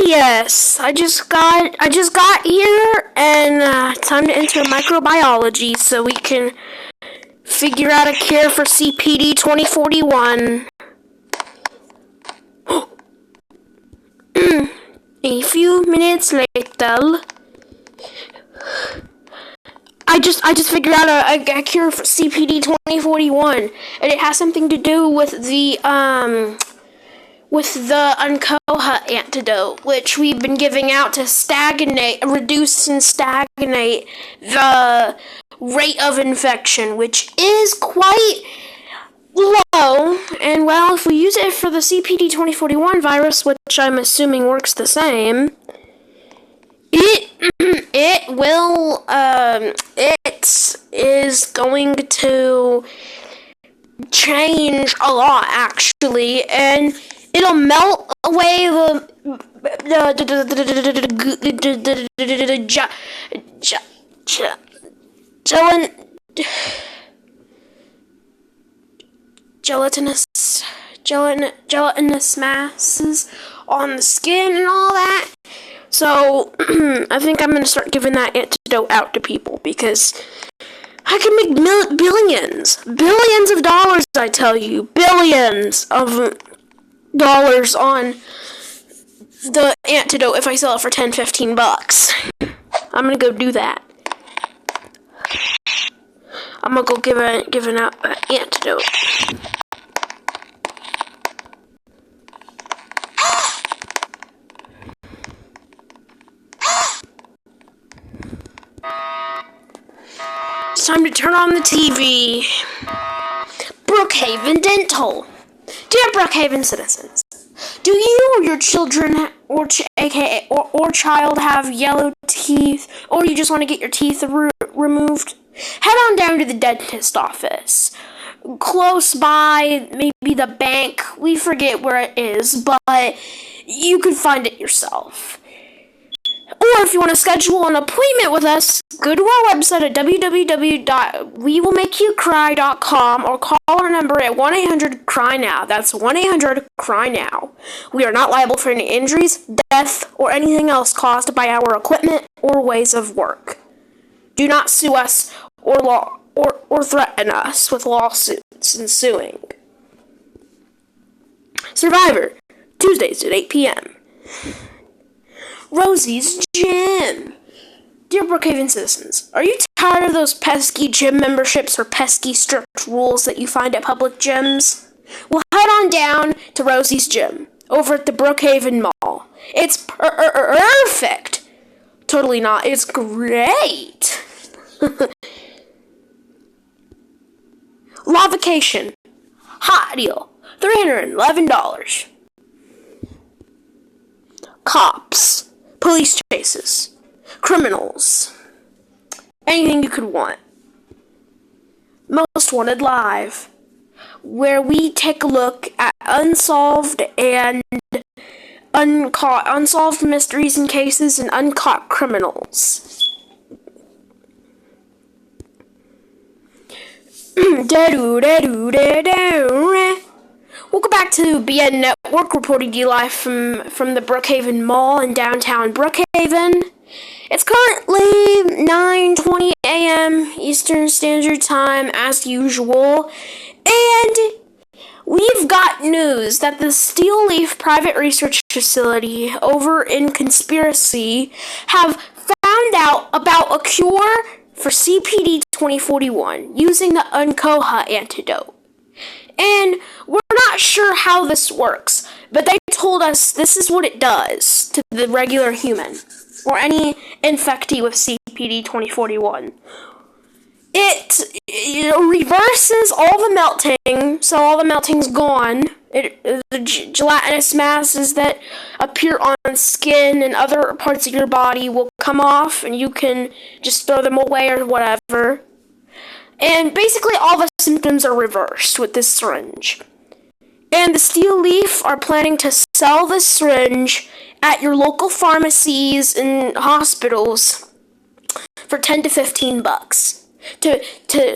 Yes, I just got here, and time to enter microbiology so we can figure out a cure for CPD 2041. A few minutes later, I just figured out a cure for CPD 2041, and it has something to do with the Uncoha antidote, which we've been giving out to reduce and stagnate the rate of infection, which is quite low. And well, if we use it for the CPD 2041 virus, which I'm assuming works the same, it will, it is going to change a lot, actually, and it'll melt away gelatinous masses on the skin and all that. So, I think I'm going to start giving that antidote out to people, because I can make billions of dollars, I tell you, billions of dollars on the antidote if I sell it for $10-15. I'm going to go do that. I'm going to go giving out an antidote. It's time to turn on the TV. Brookhaven Dental. Dear Brookhaven citizens, do you or your children or child have yellow teeth, or you just want to get your teeth removed? Head on down to the dentist office. Close by, maybe the bank. We forget where it is, but you can find it yourself. Or if you want to schedule an appointment with us, go to our website at www.wewillmakeyoukry.com or call our number at 1-800-CRY-NOW. That's 1-800-CRY-NOW. We are not liable for any injuries, death, or anything else caused by our equipment or ways of work. Do not sue us or threaten us with lawsuits ensuing. Survivor, Tuesdays at 8 p.m. Rosie's Gym. Dear Brookhaven citizens, are you tired of those pesky gym memberships or pesky strict rules that you find at public gyms? Well, head on down to Rosie's Gym over at the Brookhaven Mall. It's perfect. Totally not. It's great. Lavacation. Hot deal. $311. Cops. Police chases, criminals, anything you could want. Most Wanted Live, where we take a look at unsolved mysteries and cases and uncaught criminals. Welcome back to BN Network, reporting to you live from the Brookhaven Mall in downtown Brookhaven. It's currently 9:20 a.m. Eastern Standard Time, as usual, and we've got news that the Steel Leaf Private Research Facility over in Conspiracy have found out about a cure for CPD 2041 using the Uncoha antidote. And we're not sure how this works, but they told us this is what it does to the regular human, or any infectee with CPD 2041. It reverses all the melting, so all the melting's gone. The gelatinous masses that appear on skin and other parts of your body will come off, and you can just throw them away or whatever. And basically all the symptoms are reversed with this syringe. And the Steel Leaf are planning to sell this syringe at your local pharmacies and hospitals for $10-15 to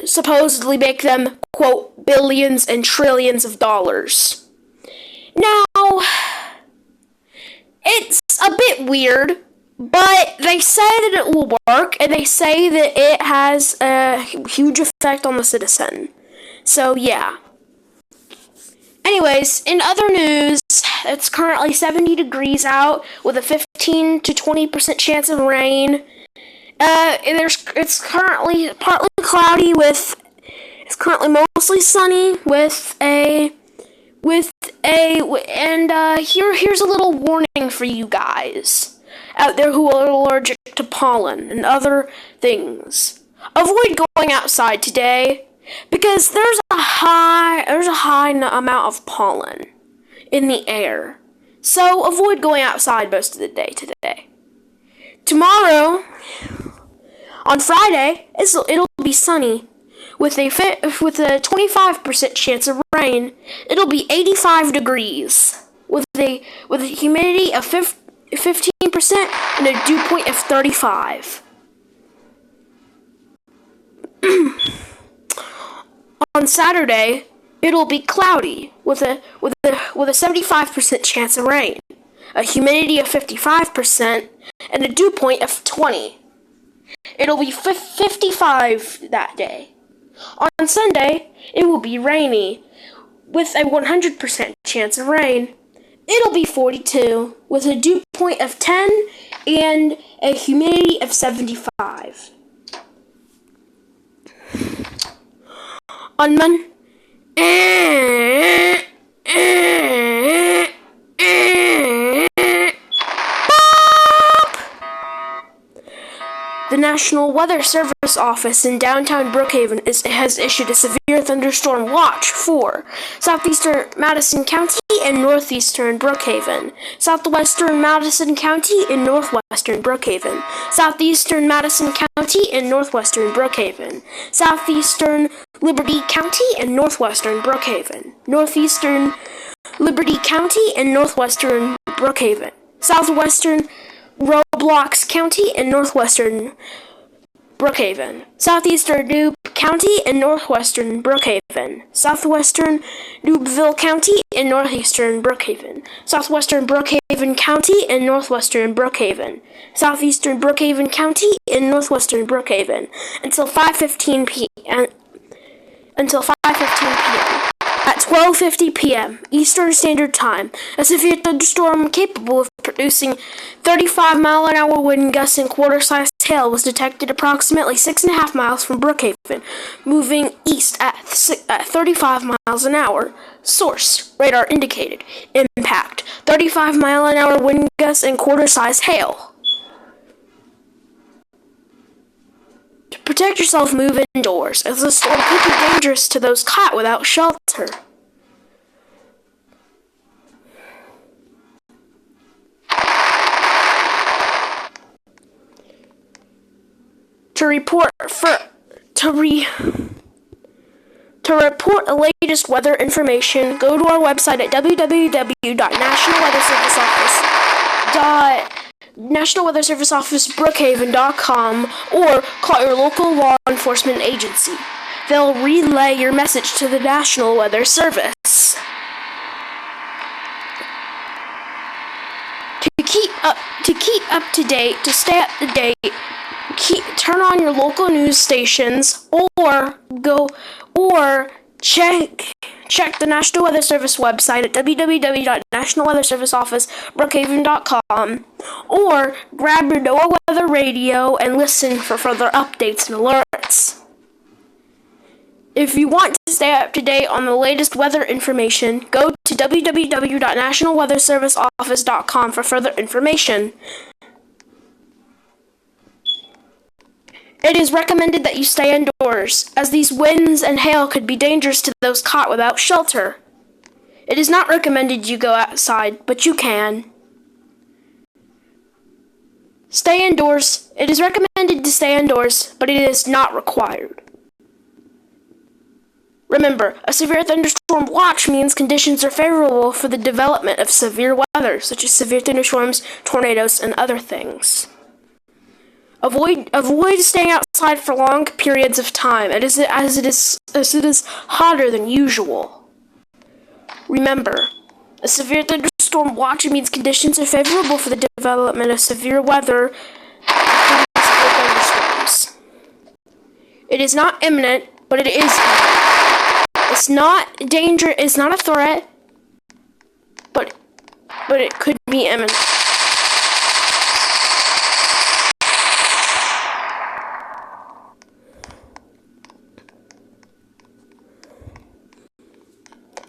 supposedly make them, quote, billions and trillions of dollars. Now, it's a bit weird, but they say that it will work, and they say that it has a huge effect on the citizen. So, yeah. Anyways, in other news, it's currently 70 degrees out with a 15 to 20% chance of rain. It's currently partly cloudy it's currently mostly sunny here's a little warning for you guys out there who are allergic to pollen and other things. Avoid going outside today because there's a high amount of pollen in the air. So avoid going outside most of the day today. Tomorrow, on Friday, it'll be sunny with a 25% chance of rain. It'll be 85 degrees with a humidity of 15% and a dew point of 35. On Saturday, it'll be cloudy with a 75% chance of rain, a humidity of 55%, and a dew point of 20. It'll be 55 that day. On Sunday, it will be rainy with a 100% chance of rain. It'll be 42 with a dew point of 10 and a humidity of 75. On Monday, the National Weather Service Office in downtown Brookhaven has issued a severe thunderstorm watch for southeastern Madison County and northeastern Brookhaven, southwestern Madison County and northwestern Brookhaven, southeastern Madison County and northwestern Brookhaven, southeastern Liberty County and northwestern Brookhaven, northeastern Liberty County and northwestern Brookhaven, southwestern Roblox County and northwestern Brookhaven, southeastern Newb County and northwestern Brookhaven, southwestern Newbville County and northeastern Brookhaven, southwestern Brookhaven County and northwestern Brookhaven, southeastern Brookhaven County and northwestern Brookhaven until 5:15 p.m. At 12:50 p.m. Eastern Standard Time, a severe thunderstorm capable of producing 35-mile-an-hour wind gusts and quarter-sized hail was detected approximately 6.5 miles from Brookhaven, moving east at 35 miles an hour. Source: radar indicated. Impact: 35-mile-an-hour wind gusts and quarter-sized hail. To protect yourself, move indoors, as the storm could be dangerous to those caught without shelter. To report the latest weather information, go to our website at www.nationalweatherserviceoffice.brookhaven.com or call your local law enforcement agency. They'll relay your message to the National Weather Service. To stay up to date, turn on your local news stations or check the National Weather Service website at www.nationalweatherserviceoffice.brookhaven.com or grab your NOAA weather radio and listen for further updates and alerts. If you want to stay up to date on the latest weather information, go to www.nationalweatherserviceoffice.com for further information. It is recommended that you stay indoors, as these winds and hail could be dangerous to those caught without shelter. It is not recommended you go outside, but you can. Stay indoors. It is recommended to stay indoors, but it is not required. Remember, a severe thunderstorm watch means conditions are favorable for the development of severe weather, such as severe thunderstorms, tornadoes, and other things. Avoid staying outside for long periods of time, as it is hotter than usual. Remember, a severe thunderstorm thunderstorm watch means conditions are favorable for the development of severe weather, including severe thunderstorms. It is not imminent, but it is imminent. It's not danger. It's not a threat, but it could be imminent.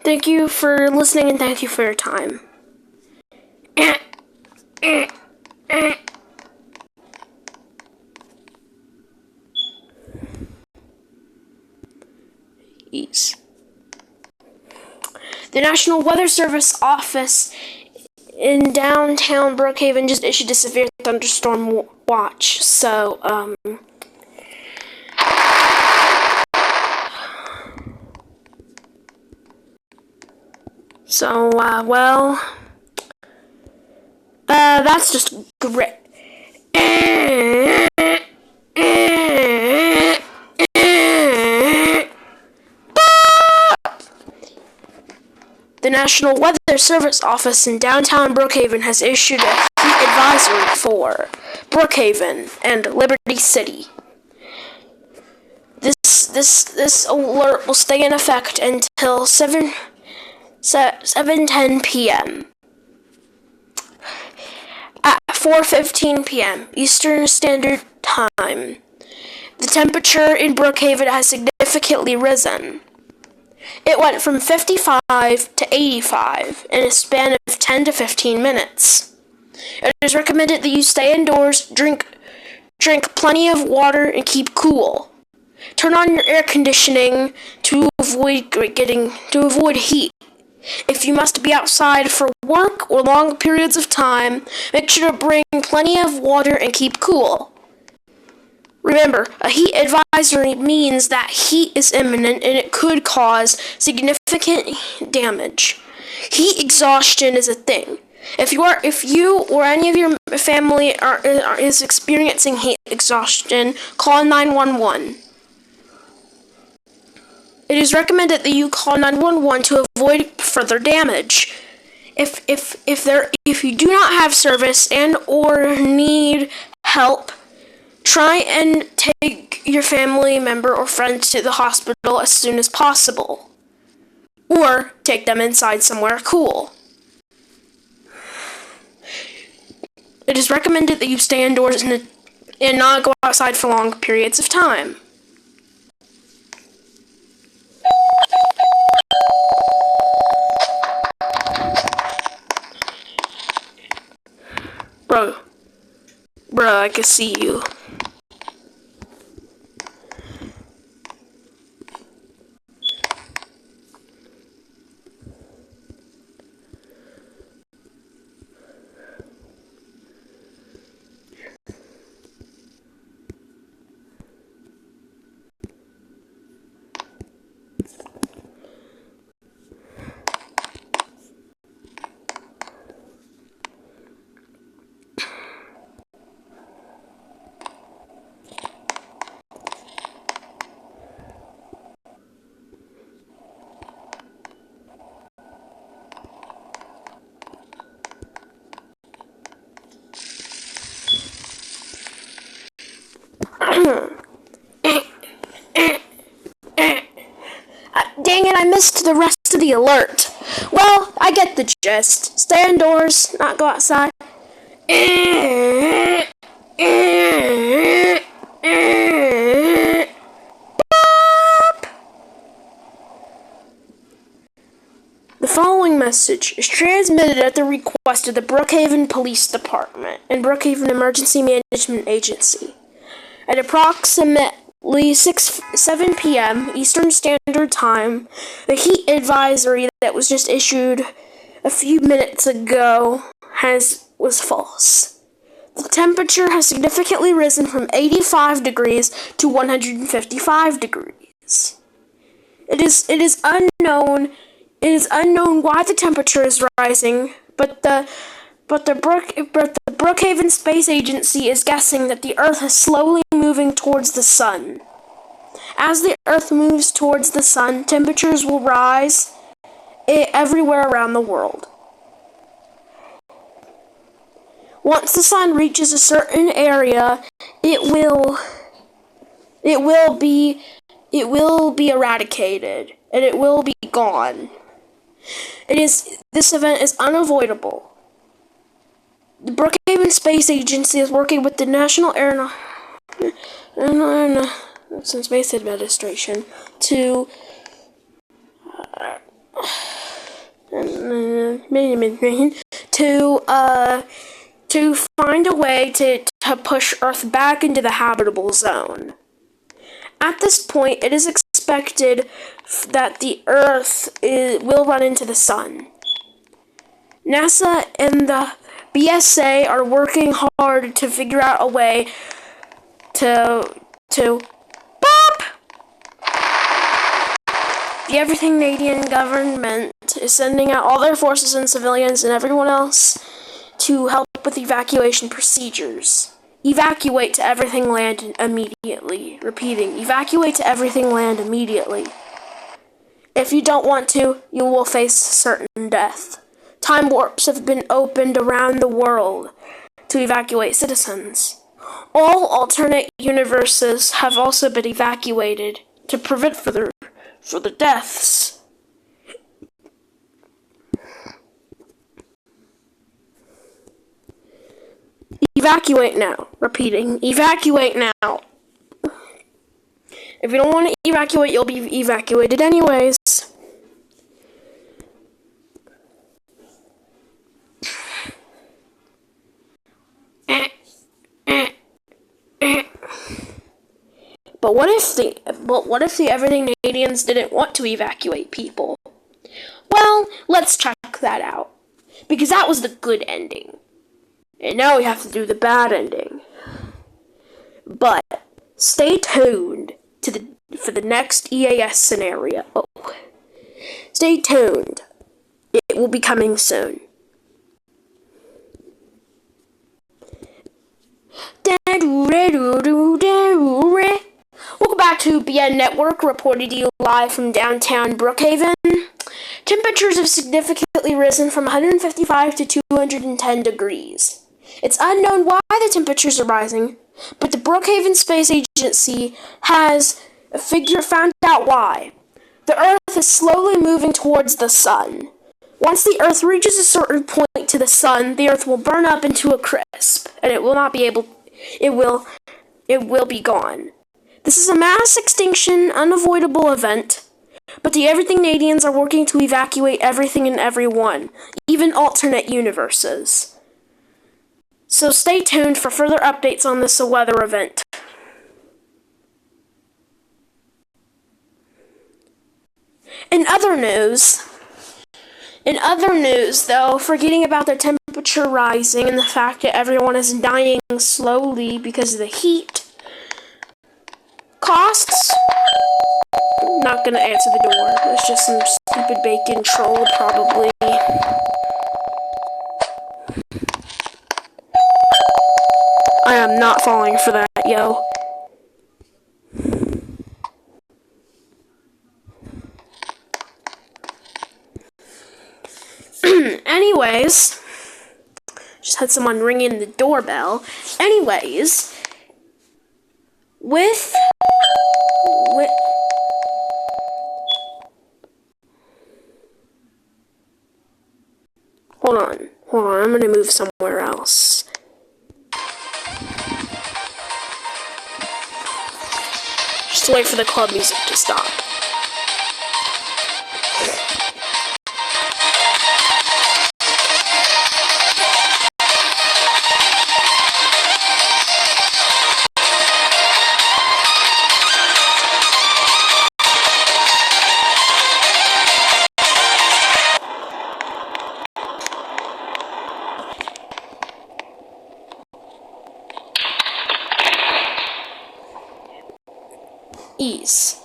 Thank you for listening, and thank you for your time. EAS. The National Weather Service office in downtown Brookhaven just issued a severe thunderstorm watch. That's just great. The National Weather Service office in downtown Brookhaven has issued a heat advisory for Brookhaven and Liberty City. This alert will stay in effect until 7:10 p.m. At 4:15 p.m. Eastern Standard Time, the temperature in Brookhaven has significantly risen. It went from 55 to 85 in a span of 10 to 15 minutes. It is recommended that you stay indoors, drink plenty of water, and keep cool. Turn on your air conditioning to avoid heat. If you must be outside for work or long periods of time, make sure to bring plenty of water and keep cool. Remember, a heat advisory means that heat is imminent and it could cause significant damage. Heat exhaustion is a thing. If you or any of your family is experiencing heat exhaustion, call 911. It is recommended that you call 911 to avoid further damage. If you do not have service and or need help, try and take your family member or friend to the hospital as soon as possible. Or take them inside somewhere cool. It is recommended that you stay indoors and not go outside for long periods of time. Bro, I can see you. Dang it, I missed the rest of the alert. Well, I get the gist. Stay indoors, not go outside. The following message is transmitted at the request of the Brookhaven Police Department and Brookhaven Emergency Management Agency. At approximately 7 p.m. Eastern Standard Time, the heat advisory that was just issued a few minutes ago was false. The temperature has significantly risen from 85 degrees to 155 degrees. It is unknown why the temperature is rising, but the Brookhaven Space Agency is guessing that the Earth is slowly moving towards the sun. As the Earth moves towards the sun, temperatures will rise everywhere around the world. Once the sun reaches a certain area, it will be eradicated, and it will be gone. This event is unavoidable. The Brookhaven Space Agency is working with the National Space Administration to find a way to push Earth back into the habitable zone. At this point, it is expected that the Earth will run into the sun. NASA and the BSA are working hard to figure out a way to BOP! The Everything Canadian government is sending out all their forces and civilians and everyone else to help with evacuation procedures. Evacuate to everything land immediately. Repeating, evacuate to everything land immediately. If you don't want to, you will face certain death. Time warps have been opened around the world to evacuate citizens. All alternate universes have also been evacuated to prevent further deaths. Evacuate now. Repeating, evacuate now. If you don't want to evacuate, you'll be evacuated anyways. But what if the Everything Canadians didn't want to evacuate people? Well, let's check that out. Because that was the good ending. And now we have to do the bad ending. But stay tuned for the next EAS scenario. Stay tuned. It will be coming soon. Welcome back to BN Network, reported to you live from downtown Brookhaven. Temperatures have significantly risen from 155 to 210 degrees. It's unknown why the temperatures are rising, but the Brookhaven Space Agency has found out why. The Earth is slowly moving towards the sun. Once the Earth reaches a certain point to the sun, the Earth will burn up into a crisp, and it will be gone. This is a mass extinction, unavoidable event, but the Everything Canadians are working to evacuate everything and everyone, even alternate universes. So stay tuned for further updates on this weather event. In other news, though, forgetting about the temperature rising and the fact that everyone is dying slowly because of the heat, costs? I'm not gonna answer the door. It's just some stupid bacon troll, probably. I am not falling for that, yo. Anyways, just had someone ringing the doorbell. Anyways, with hold on, I'm gonna move somewhere else. Just wait for the club music to stop. EAS.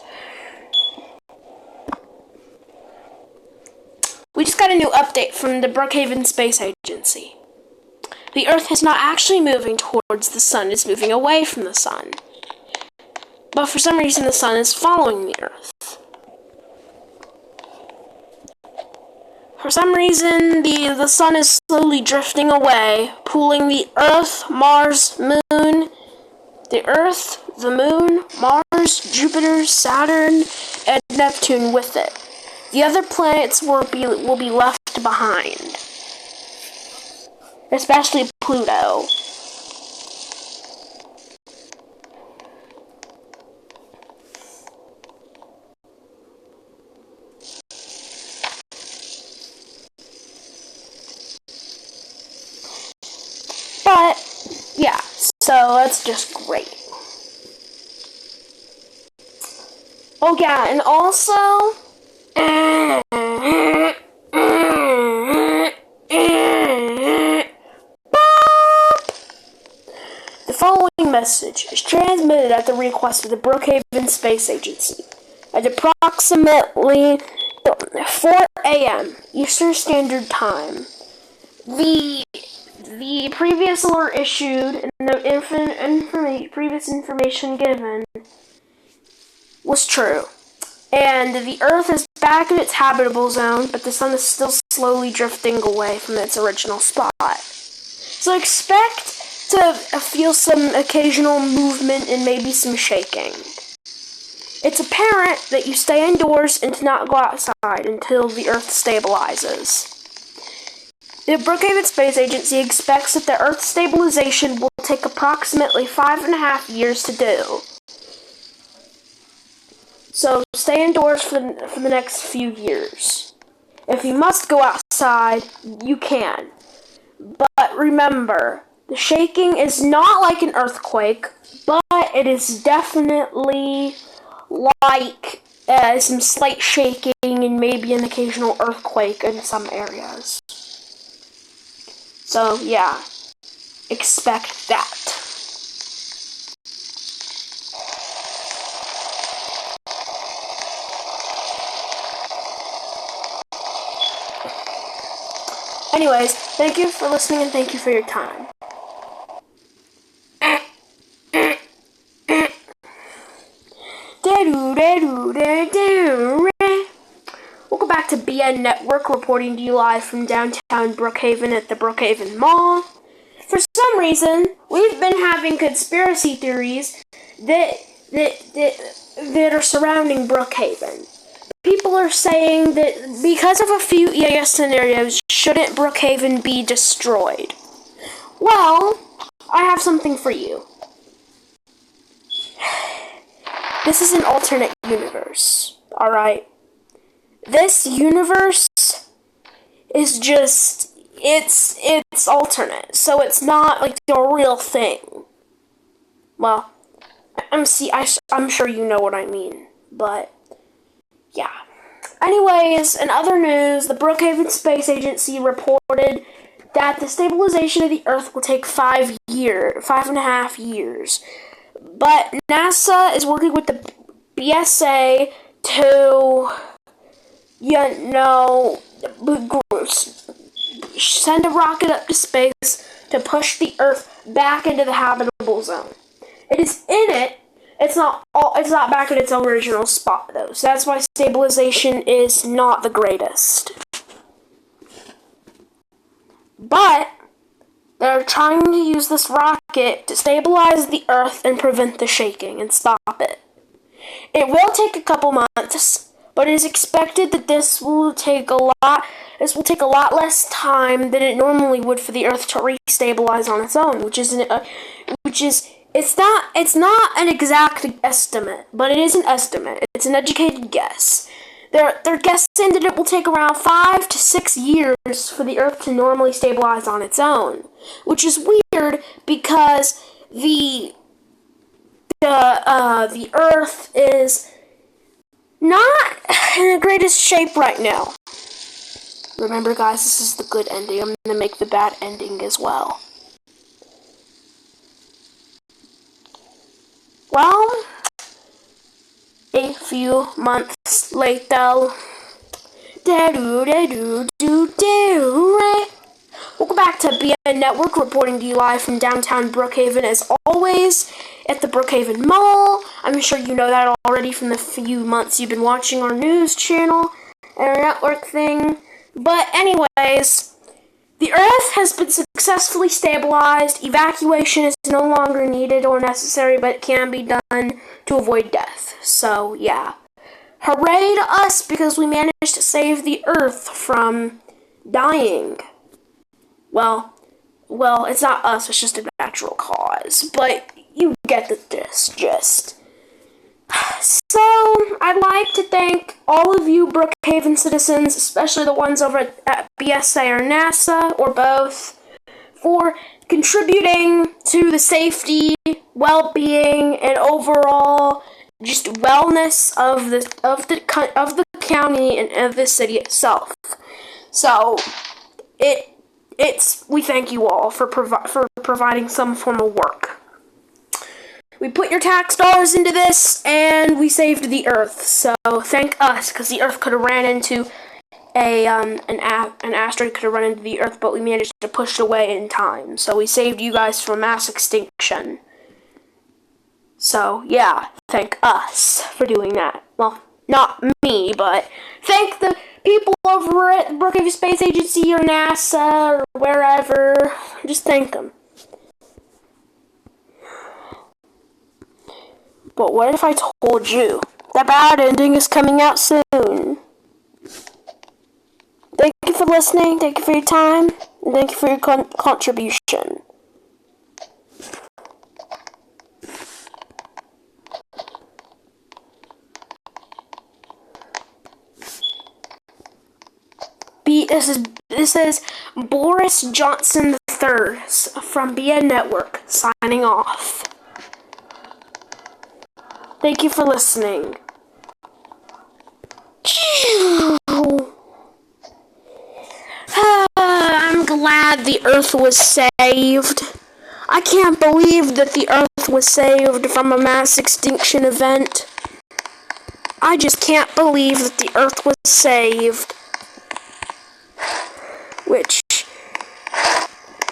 We just got a new update from the Brookhaven Space Agency. The Earth is not actually moving towards the sun, it's moving away from the sun. But for some reason the sun is following the Earth. for some reason, the sun is slowly drifting away, pulling the Earth, Mars, Moon, the Earth, the Moon, Mars, Jupiter, Saturn, and Neptune with it. The other planets will be left behind, especially Pluto. But, yeah, so that's just great. Oh yeah, and also, the following message is transmitted at the request of the Brookhaven Space Agency at approximately 4 a.m. Eastern Standard Time. The previous alert issued and the previous information given was true. And the Earth is back in its habitable zone, but the sun is still slowly drifting away from its original spot. So expect to feel some occasional movement and maybe some shaking. It's apparent that you stay indoors and to not go outside until the Earth stabilizes. The Brookhaven Space Agency expects that the Earth stabilization will take approximately 5.5 years to do. So stay indoors for the next few years. If you must go outside, you can. But remember, the shaking is not like an earthquake, but it is definitely like some slight shaking and maybe an occasional earthquake in some areas. So, yeah, expect that. Anyways, thank you for listening and thank you for your time. Welcome back to BN Network, reporting to you live from downtown Brookhaven at the Brookhaven Mall. For some reason, we've been having conspiracy theories that are surrounding Brookhaven. People are saying that because of a few EAS scenarios, shouldn't Brookhaven be destroyed? Well, I have something for you. This is an alternate universe, alright? This universe is just, it's alternate, so it's not like the real thing. Well, I'm sure you know what I mean, but yeah. Anyways, in other news, the Brookhaven Space Agency reported that the stabilization of the Earth will take 5.5 years. But NASA is working with the BSA to, send a rocket up to space to push the Earth back into the habitable zone. It is in it. It's not back in its original spot, though, so that's why stabilization is not the greatest. But they're trying to use this rocket to stabilize the Earth and prevent the shaking and stop it. It will take a couple months, but it is expected that this will take a lot less time than it normally would for the Earth to restabilize on its own, It's not an exact estimate, but it is an estimate. It's an educated guess. They're guessing that it will take around 5 to 6 years for the Earth to normally stabilize on its own, which is weird because the Earth is not in the greatest shape right now. Remember, guys, this is the good ending. I'm gonna make the bad ending as well. Well, a few months later, welcome back to BN Network, reporting to you live from downtown Brookhaven, as always, at the Brookhaven Mall. I'm sure you know that already from the few months you've been watching our news channel and our network thing, But anyways, the Earth has been successfully stabilized. Evacuation is no longer needed or necessary, but it can be done to avoid death. So, yeah. Hooray to us because we managed to save the Earth from dying. Well, it's not us, it's just a natural cause. But you get the gist. So, I'd like to thank all of you Brookhaven citizens, especially the ones over at BSA or NASA, or both, for contributing to the safety, well-being, and overall just wellness of the county and of the city itself. So, we thank you all for providing some form of work. We put your tax dollars into this, and we saved the Earth. So thank us, because the Earth could have ran into an asteroid could have run into the Earth, but we managed to push it away in time. So we saved you guys from mass extinction. So yeah, thank us for doing that. Well, not me, but thank the people over at the Brookhaven Space Agency or NASA or wherever. Just thank them. But what if I told you that bad ending is coming out soon? Thank you for listening, thank you for your time, and thank you for your contribution. This is Boris Johnson III from BN Network signing off. Thank you for listening. I'm glad the Earth was saved. I can't believe that the Earth was saved from a mass extinction event. I just can't believe that the Earth was saved. Which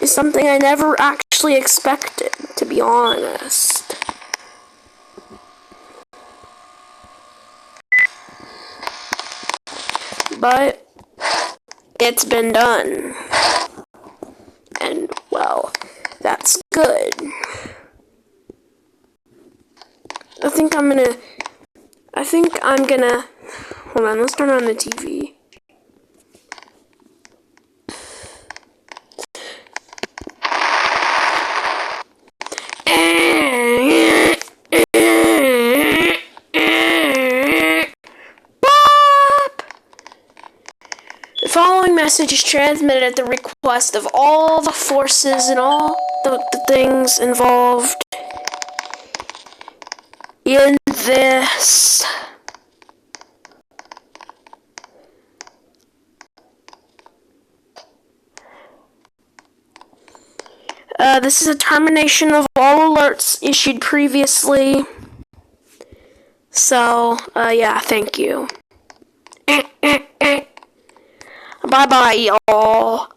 is something I never actually expected, to be honest. But it's been done. And, well, that's good. I think I'm gonna, hold on, let's turn on the TV. The following message is transmitted at the request of all the forces and all the things involved in this. This is a termination of all alerts issued previously. So, yeah, thank you. Bye-bye, y'all.